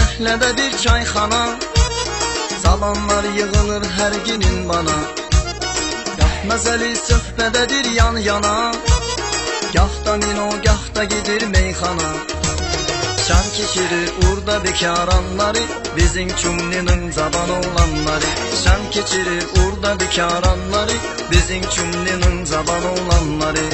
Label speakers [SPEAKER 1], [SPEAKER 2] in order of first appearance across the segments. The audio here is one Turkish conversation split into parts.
[SPEAKER 1] məhlədə bir çayxana, salamlar yığılır hər günün bana. Gah məzəli söhbədədir yan yana, gah da mino, gah da gedir meyxana. Şan keçirir urda bekaranları, bizim cümlenin zaban olanları. Şan keçirir urda bekaranları, bizim cümlenin zaban olanları.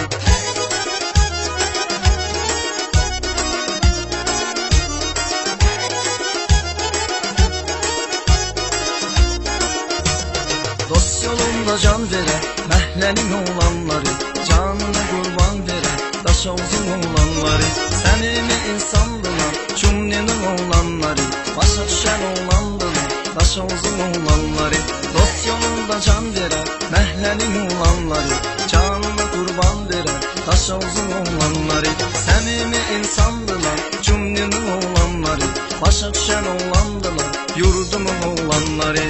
[SPEAKER 1] Dost yolunda can vere, məhlənin olanları, canını qurban vere, daş olsun olanları. Səmimi insandılar, cümlenin olanları, başa düşən olandılar, daş olsun olanları. Dost yolunda can vere, məhlənin olanları, canını qurban vere, daş olsun olanları. Səmimi insandılar, cümlenin olanları, başa düşən olandılar, yurdumun olanları.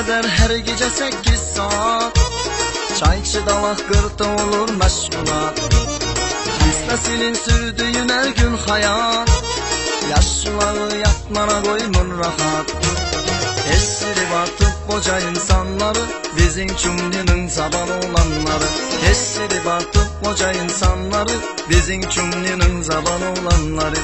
[SPEAKER 1] Eder her gece 8 saat, çayçı dalak qırda olur məşğulat. Biz nəsilin sürdüyün hər gün hayat, yaşlıları yatmana qoymur rahat. Esiri batıp boca insanları, bizim cümlenin zaban olanları. Esiri batıp boca insanları, bizim cümlenin zaban olanları.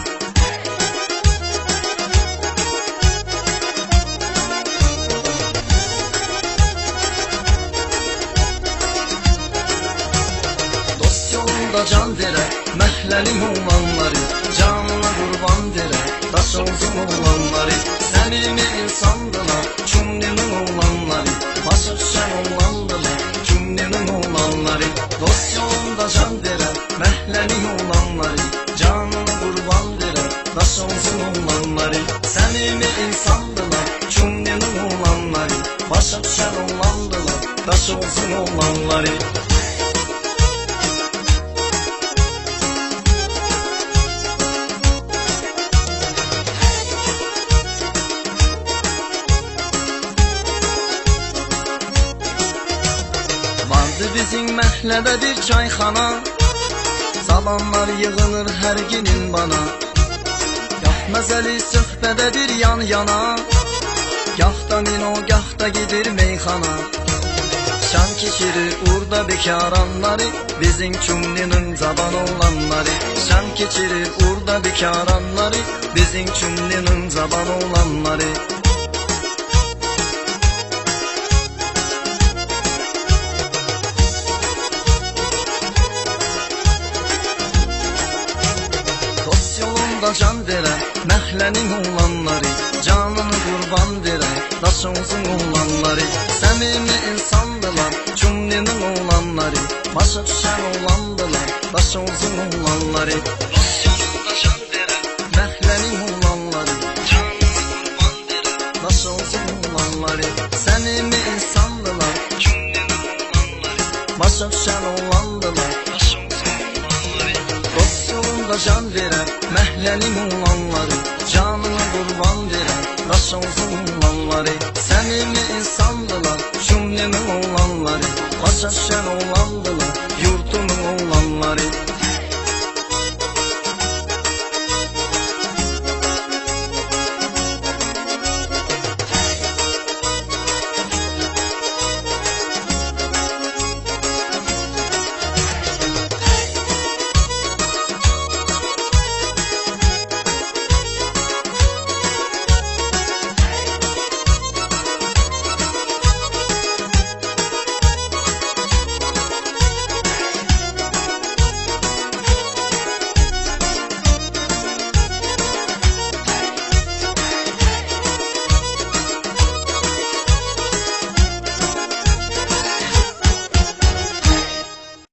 [SPEAKER 1] Can vere, məhlənin olanları, canına qurban vere, daş olsun olanları. Səmimi insandılar, cümlenin olanları, başa düşən olandılar, cümlenin olanları. Dost yolunda can vere, məhlənin olanları, canına qurban vere, daş olsun olanları. Səmimi insandılar, cümlenin olanları, başa düşən olandılar, daş olsun olanları. Bizim məhlədə bir çayxana, salamlar yığılır hər günün bana. Gah məzəli söhbədədir yan yana, gah da mino, gah da gedir meyxana. Şan keçirir urda bekaranları, bizim cümlenin zaban olanları. Şan keçirir urda bekaranları, bizim cümlenin zaban olanları. Can vere, məhlənin olanları, canını qurban vere, daş olsun olanları. Səmimi insandılar, cümlenin olanları, başa düşən olandılar, daş olsun olanları. Dost yolunda can vere, məhlənin olanları, canını qurban vere, daş olsun olanları. Səmimi insandılar, cümlenin olanları, başa düşən olandılar, daş olsun olanları. Dost yolunda can vere, məhlənin olanları, canını qurban